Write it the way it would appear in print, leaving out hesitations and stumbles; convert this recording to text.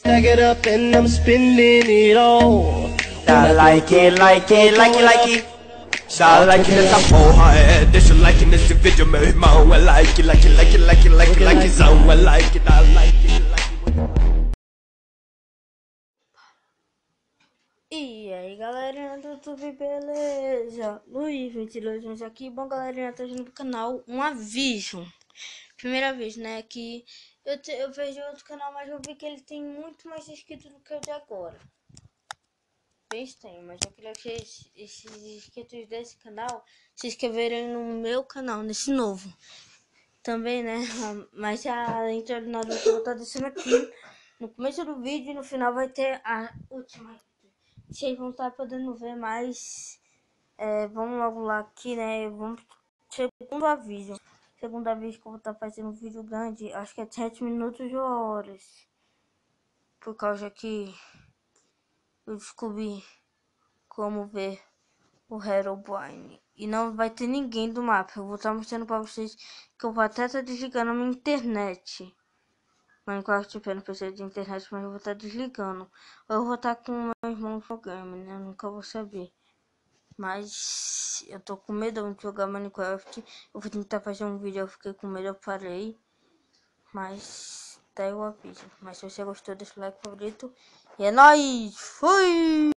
Stack it up and I'm spending it all. Like it, like it, like it, like it. Dá like nessa porra, deixa o like nesse vídeo, meu irmão. É like, like, like, like, like, likezão. É like, dá like, like. E aí galerinha do YouTube, beleza? Luiz22 aqui. Bom galerinha, tá no canal um aviso. Primeira vez, né, que eu vejo outro canal, mas eu vi que ele tem muito mais inscritos do que o de agora. Bem estranho, mas eu queria que esses inscritos desse canal se inscreverem no meu canal, nesse novo. Também, né, mas a entrada na eu vou estar deixando aqui no começo do vídeo e no final vai ter a última. Vocês vão estar podendo ver, mas vamos logo lá aqui, né? Vamos segundo aviso. Segundo aviso que eu vou estar fazendo um vídeo grande, acho que é 7 minutos ou horas. Por causa que eu descobri como ver o Herobrine. E não vai ter ninguém do mapa. Eu vou estar mostrando para vocês que eu vou até estar desligando a minha internet. Minecraft tipo, eu não preciso de internet, mas eu vou estar desligando. Ou eu vou estar com o meu irmão jogando, né? Eu nunca vou saber. Mas eu tô com medo de jogar Minecraft. Eu vou tentar fazer um vídeo, eu fiquei com medo, eu parei. Mas daí eu aviso. Mas se você gostou, deixa o like favorito. E é nóis! Fui!